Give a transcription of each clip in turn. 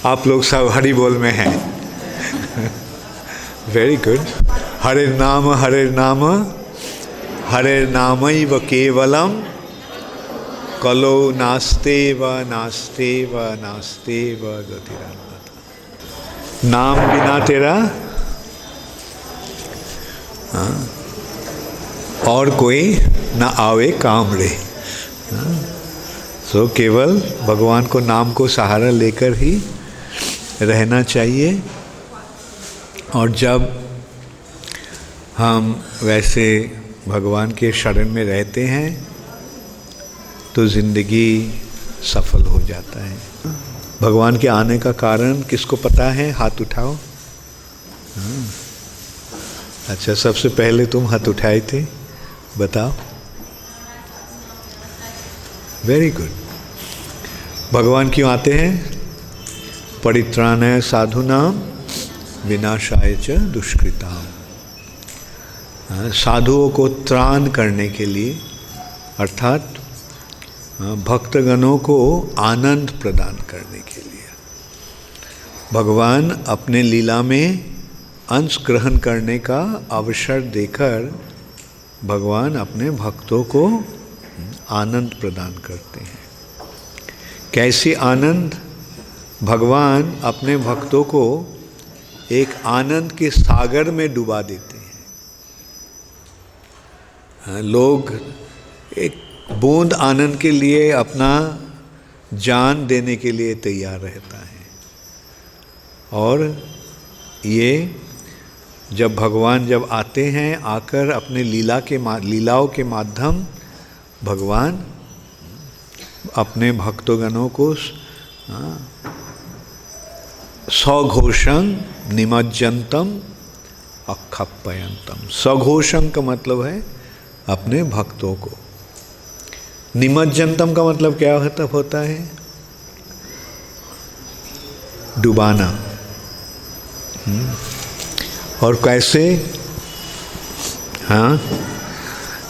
आप लोग सब हरि बोल में हैं। Very good. हरे नाम हरे नामैव केवलम कलो नास्तेव नास्तेव नास्तेव गतिरन्यथा। नाम बिना तेरा और कोई न आवे काम रे। सो केवल भगवान को नाम को सहारा लेकर ही रहना चाहिए। और जब हम वैसे भगवान के शरण में रहते हैं तो जिंदगी सफल हो जाता है। भगवान के आने का कारण किसको पता है? हाथ उठाओ। अच्छा, सबसे पहले तुम हाथ उठाए थे, बताओ। Very good. भगवान क्यों आते हैं? परित्राणाय साधूनां विनाशाय च दुष्कृताम्। साधुओं को त्राण करने के लिए, अर्थात भक्तगणों को आनंद प्रदान करने के लिए। भगवान अपने लीला में अंश ग्रहण करने का अवसर देकर भगवान अपने भक्तों को आनंद प्रदान करते हैं। कैसी आनंद? भगवान अपने भक्तों को एक आनंद के सागर में डुबा देते हैं। लोग एक बूंद आनंद के लिए अपना जान देने के लिए तैयार रहता है। और ये जब भगवान जब आते हैं, आकर अपने लीलाओं के माध्यम भगवान अपने भक्तगणों को सघोषं निमज्जन्तम अक्षप्ययन्तम। सघोषं का मतलब है अपने भक्तों को। निमज्जन्तम का मतलब क्या होता है? डुबाना। और कैसे? हाँ,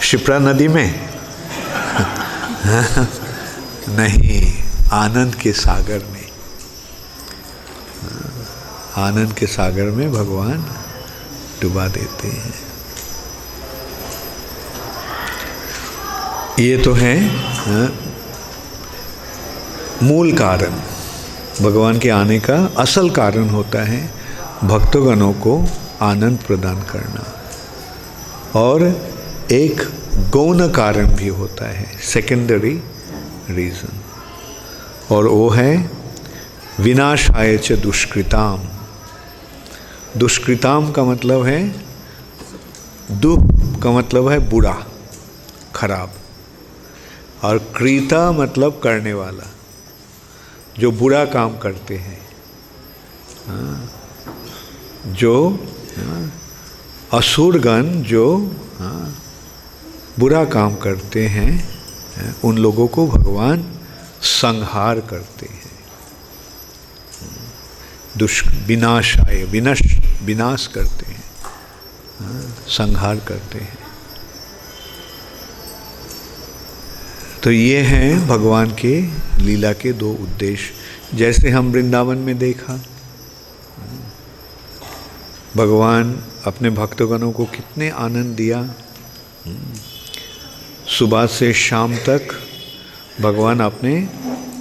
शिप्रा नदी में नहीं, आनंद के सागर में। आनंद के सागर में भगवान डुबा देते हैं। ये तो है मूल कारण। भगवान के आने का असल कारण होता है भक्तगणों को आनंद प्रदान करना। और एक गौण कारण भी होता है, सेकेंडरी रीजन, और वो है विनाशाय च दुष्कृताम। दुष्कृताम का मतलब है, दुख का मतलब है बुरा, खराब, और कृता मतलब करने वाला, जो बुरा काम करते हैं। जो असुरगण जो बुरा काम करते हैं, उन लोगों को भगवान संहार करते हैं। विनाशाय, विनाश करते हैं, संहार करते हैं। तो ये हैं भगवान के लीला के दो उद्देश्य। जैसे हम वृंदावन में देखा, भगवान अपने भक्तगणों को कितने आनंद दिया। सुबह से शाम तक भगवान अपने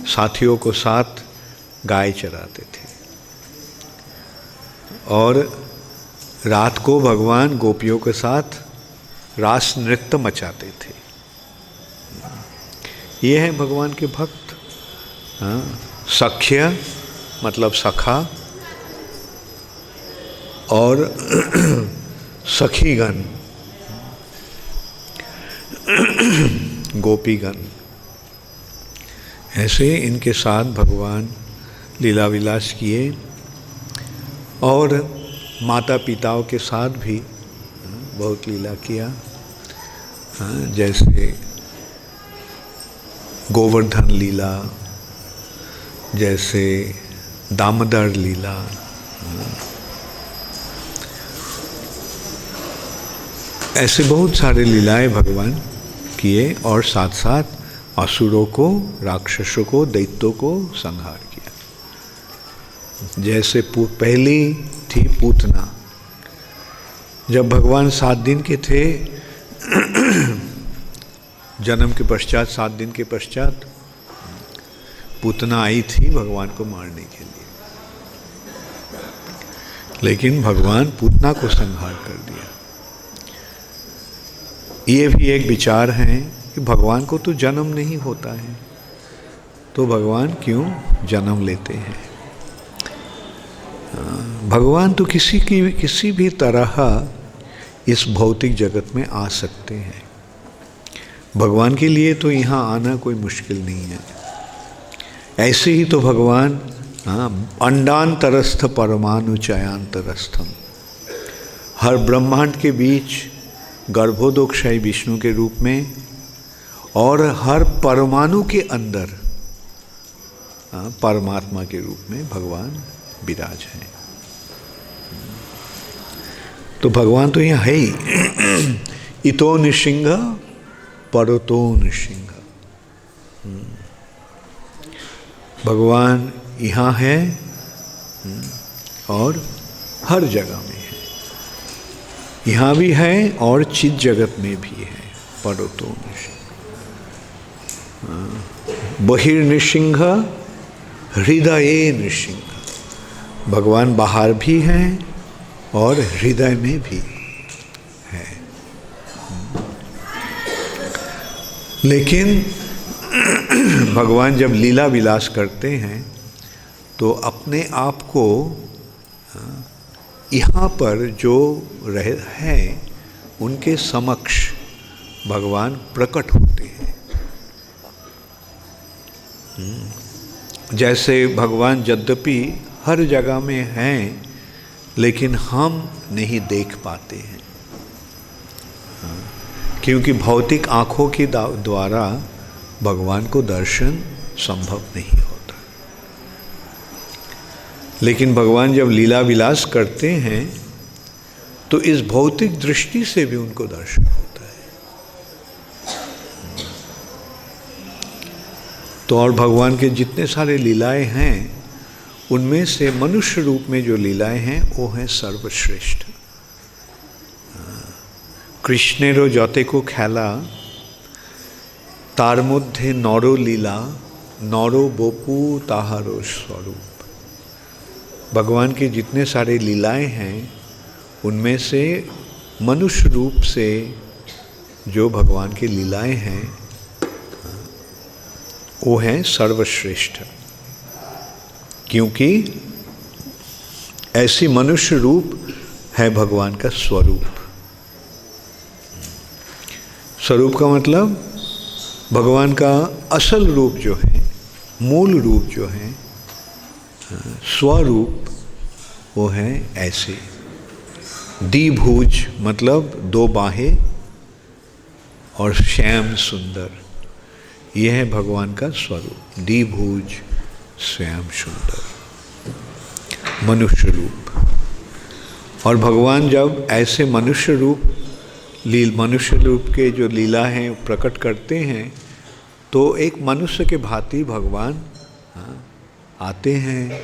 साथियों को साथ गाय चराते थे, और रात को भगवान गोपियों के साथ रास नृत्य मचाते थे। ये हैं भगवान के भक्त। सख्य मतलब सखा, और सखीगण गोपीगण। ऐसे इनके साथ भगवान लीला विलास किए, और माता पिताओं के साथ भी बहुत लीला किया। जैसे गोवर्धन लीला, जैसे दामोदर लीला, ऐसे बहुत सारे लीलाएं भगवान किए, और साथ साथ असुरों को, राक्षसों को, दैत्यों को संहार किया। जैसे पहली थी पूतना, जब भगवान 7 दिन के थे, जन्म के पश्चात 7 दिन के पश्चात पूतना आई थी भगवान को मारने के लिए, लेकिन भगवान पूतना को संहार कर दिया। ये भी एक विचार है कि भगवान को तो जन्म नहीं होता है, तो भगवान क्यों जन्म लेते हैं। भगवान तो किसी भी तरह इस भौतिक जगत में आ सकते हैं। भगवान के लिए तो यहाँ आना कोई मुश्किल नहीं है। ऐसे ही तो भगवान अंडांतरस्थ परमाणु चयांतरस्थम, हर ब्रह्मांड के बीच गर्भोदकशायी विष्णु के रूप में और हर परमाणु के अंदर परमात्मा के रूप में भगवान विराज हैं। तो भगवान तो यहाँ है ही, इतो निसिंह परतो निसिंह। भगवान यहाँ है और हर जगह में है, यहाँ भी है और चित जगत में भी है। परतो निसिंह, बहिर्निसिंह हृदये निसिंह। भगवान बाहर भी हैं और हृदय में भी है। लेकिन भगवान जब लीला विलास करते हैं तो अपने आप को यहाँ पर जो रहे हैं उनके समक्ष भगवान प्रकट होते हैं। जैसे भगवान यद्यपि हर जगह में हैं, लेकिन हम नहीं देख पाते हैं, क्योंकि भौतिक आँखों के द्वारा भगवान को दर्शन संभव नहीं होता। लेकिन भगवान जब लीला विलास करते हैं तो इस भौतिक दृष्टि से भी उनको दर्शन होता है। तो और भगवान के जितने सारे लीलाएं हैं उनमें से मनुष्य रूप में जो लीलाएं हैं वो हैं सर्वश्रेष्ठ। कृष्णेरो जते को खेला तार मध्य नरो लीला नरो बपू ताहारो स्वरूप। भगवान के जितने सारे लीलाएं हैं उनमें से मनुष्य रूप से जो भगवान की लीलाएं हैं वो हैं सर्वश्रेष्ठ, क्योंकि ऐसी मनुष्य रूप है भगवान का स्वरूप। स्वरूप का मतलब भगवान का असल रूप जो है, मूल रूप जो है, स्वरूप, वो है ऐसे। द्विभुज मतलब 2 बाहें और श्याम सुंदर, यह है भगवान का स्वरूप। द्विभुज श्याम सुंदर मनुष्य रूप। और भगवान जब ऐसे मनुष्य रूप के जो लीला हैं प्रकट करते हैं तो एक मनुष्य के भांति भगवान आते हैं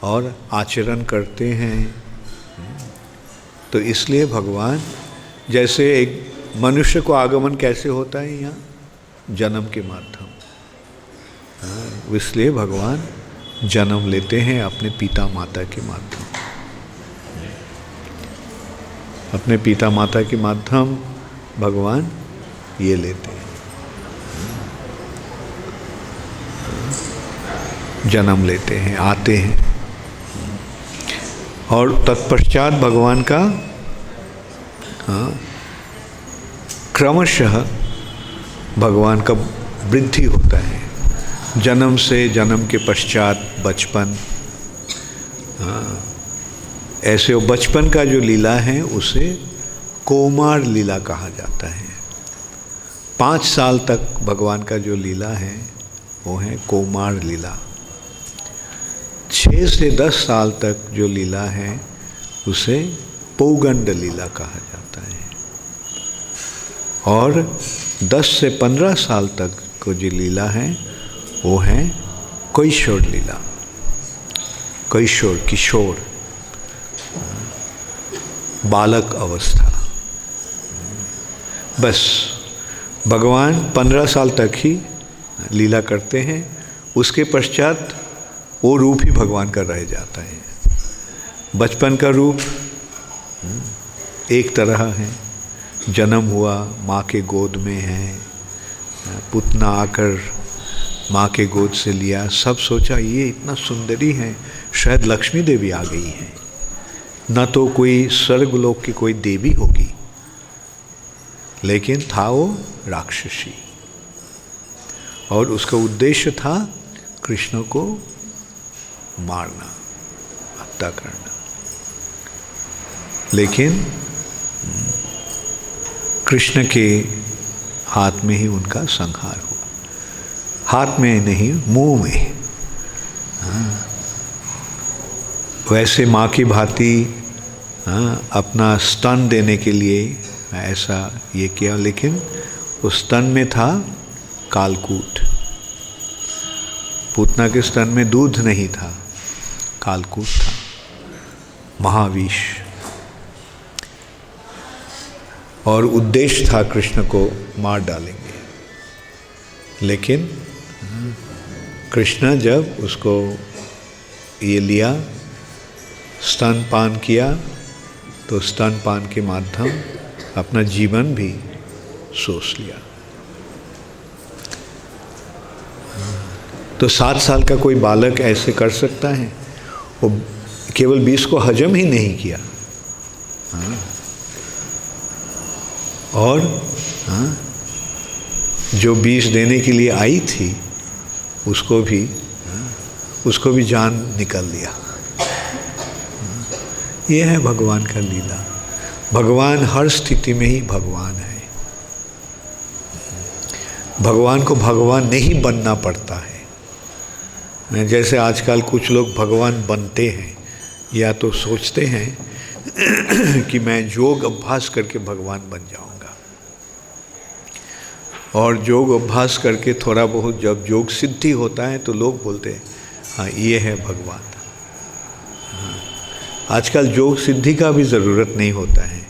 और आचरण करते हैं। तो इसलिए भगवान, जैसे एक मनुष्य को आगमन कैसे होता है यहाँ, जन्म के माध्यम, इसलिए भगवान जन्म लेते हैं अपने पिता माता के माध्यम। अपने पिता माता के माध्यम भगवान ये लेते हैं, जन्म लेते हैं, आते हैं। और तत्पश्चात भगवान का क्रमशः भगवान का वृद्धि होता है। जन्म से जन्म के पश्चात बचपन, ऐसे वो बचपन का जो लीला है उसे कौमार लीला कहा जाता है। 5 साल तक भगवान का जो लीला है वो है कौमार लीला। 6 से 10 साल तक जो लीला है उसे पौगंड लीला कहा जाता है। और 10 से 15 साल तक को जो लीला है वो है कैशोर लीला। कैशोर, किशोर, बालक अवस्था। बस भगवान 15 साल तक ही लीला करते हैं, उसके पश्चात वो रूप ही भगवान का रह जाता है। बचपन का रूप एक तरह है, जन्म हुआ माँ के गोद में है, पुतना आकर माँ के गोद से लिया, सब सोचा ये इतना सुंदरी है, शायद लक्ष्मी देवी आ गई है, न तो कोई स्वर्गलोक की कोई देवी होगी, लेकिन था वो राक्षसी, और उसका उद्देश्य था कृष्ण को मारना, हत्या करना। लेकिन कृष्ण के हाथ में ही उनका संहार हुआ, हाथ में नहीं, मुंह में। वैसे माँ की भांति अपना स्तन देने के लिए ऐसा ये किया, लेकिन उस स्तन में था कालकूट। पूतना के स्तन में दूध नहीं था, कालकूट था, महाविष। और उद्देश्य था कृष्ण को मार डालेंगे। लेकिन कृष्ण जब उसको ये लिया, स्तनपान किया, तो स्तनपान के माध्यम अपना जीवन भी सोच लिया। तो 7 साल का कोई बालक ऐसे कर सकता है? वो केवल 20 को हजम ही नहीं किया, और जो 20 देने के लिए आई थी उसको भी जान निकल लिया। ये है भगवान का लीला। भगवान हर स्थिति में ही भगवान है। भगवान को भगवान नहीं बनना पड़ता है। जैसे आजकल कुछ लोग भगवान बनते हैं, या तो सोचते हैं कि मैं योग अभ्यास करके भगवान बन जाऊंगा, और योग अभ्यास करके थोड़ा बहुत जब योग सिद्धि होता है तो लोग बोलते हैं हाँ ये है भगवान। आजकल योग सिद्धि का भी ज़रूरत नहीं होता है,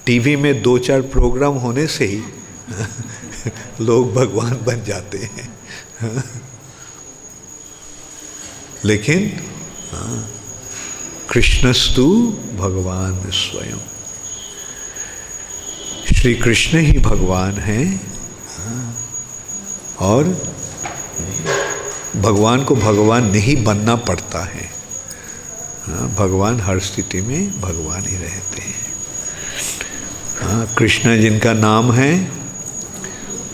टीवी में 2-4 प्रोग्राम होने से ही लोग भगवान बन जाते हैं। लेकिन कृष्णस्तु भगवान स्वयं, श्री कृष्ण ही भगवान हैं, और भगवान को भगवान नहीं बनना पड़ता है। भगवान हर स्थिति में भगवान ही रहते हैं। कृष्ण जिनका नाम है,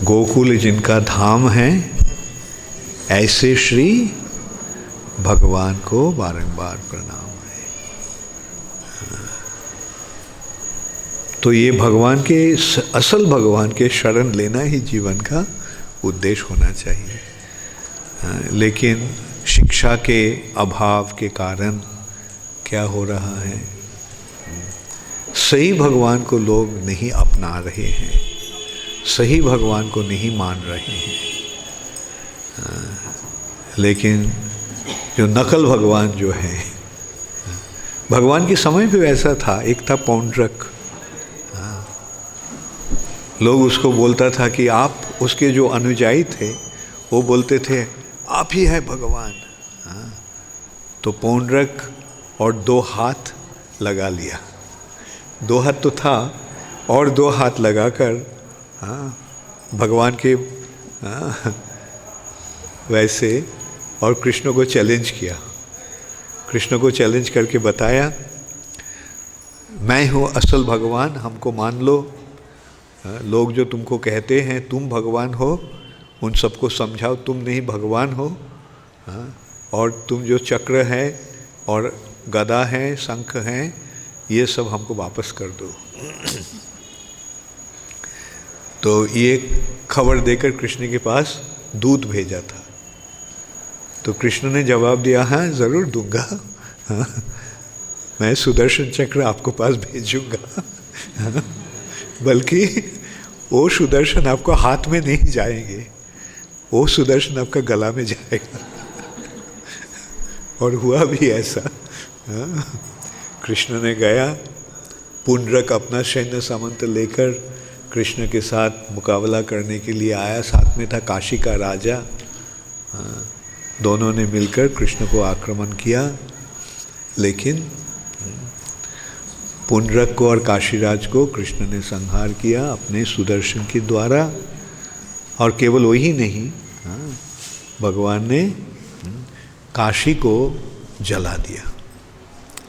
गोकुल जिनका धाम है, ऐसे श्री भगवान को बारंबार प्रणाम है। तो ये भगवान के, असल भगवान के शरण लेना ही जीवन का उद्देश्य होना चाहिए। लेकिन शिक्षा के अभाव के कारण क्या हो रहा है, सही भगवान को लोग नहीं अपना रहे हैं, सही भगवान को नहीं मान रहे हैं। लेकिन जो नकल भगवान जो है, भगवान के समय पे वैसा था। एक था पौंड्रक, लोग उसको बोलता था कि आप, उसके जो अनुयायी थे वो बोलते थे आप ही है भगवान। तो पौंड्रक और 2 हाथ लगा लिया, 2 हाथ तो था, और 2 हाथ लगाकर भगवान के वैसे, और कृष्ण को चैलेंज किया। कृष्ण को चैलेंज करके बताया मैं हूँ असल भगवान, हमको मान लो। लोग जो तुमको कहते हैं तुम भगवान हो, उन सबको समझाओ तुम नहीं भगवान हो, और तुम जो चक्र है और गदा है, शंख है, ये सब हमको वापस कर दो। तो ये खबर देकर कृष्ण के पास दूत भेजा था। तो कृष्ण ने जवाब दिया हाँ ज़रूर दूंगा, मैं सुदर्शन चक्र आपको पास भेजूंगा। बल्कि वो सुदर्शन आपको हाथ में नहीं जाएंगे, वो सुदर्शन आपका गला में जाएगा। और हुआ भी ऐसा। हाँ, कृष्ण ने गया, पुंडरक अपना सैन्य सामंत लेकर कृष्ण के साथ मुकाबला करने के लिए आया, साथ में था काशी का राजा। हाँ, दोनों ने मिलकर कृष्ण को आक्रमण किया, लेकिन पुंडरक को और काशीराज को कृष्ण ने संहार किया अपने सुदर्शन के द्वारा। और केवल वही नहीं, भगवान ने काशी को जला दिया,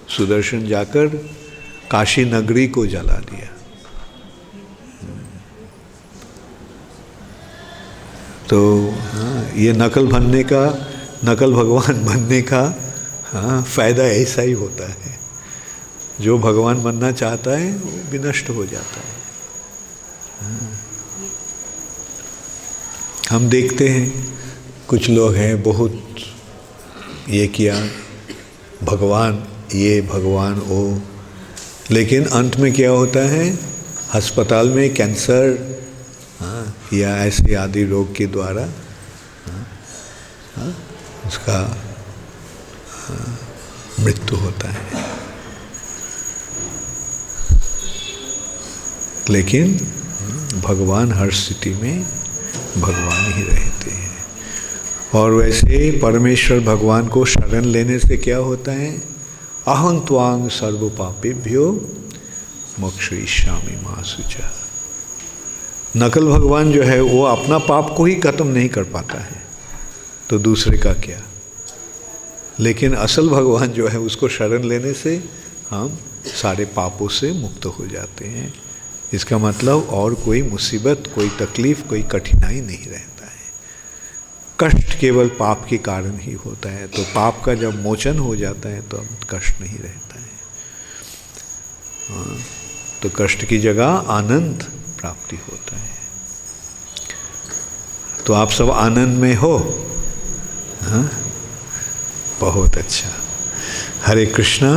सुदर्शन जाकर काशी नगरी को जला दिया। तो ये नकल भगवान बनने का फायदा ऐसा ही होता है। जो भगवान बनना चाहता है वो विनष्ट हो जाता है। हम देखते हैं कुछ लोग हैं बहुत ये किया, भगवान ये भगवान वो, लेकिन अंत में क्या होता है, अस्पताल में कैंसर या ऐसे आदि रोग के द्वारा उसका मृत्यु होता है। लेकिन भगवान हर स्थिति में भगवान ही रहते हैं। और वैसे परमेश्वर भगवान को शरण लेने से क्या होता है, अहं त्वांग सर्व पापेभ्यो मोक्षयिष्यामि मा शुचः। नकल भगवान जो है वो अपना पाप को ही खत्म नहीं कर पाता है, तो दूसरे का क्या। लेकिन असल भगवान जो है उसको शरण लेने से हम सारे पापों से मुक्त हो जाते हैं। इसका मतलब और कोई मुसीबत, कोई तकलीफ, कोई कठिनाई नहीं रहता है। कष्ट केवल पाप के कारण ही होता है, तो पाप का जब मोचन हो जाता है तो अब कष्ट नहीं रहता है। तो कष्ट की जगह आनंद प्राप्ति होता है। तो आप सब आनंद में हो। हाँ, बहुत अच्छा। हरे कृष्णा।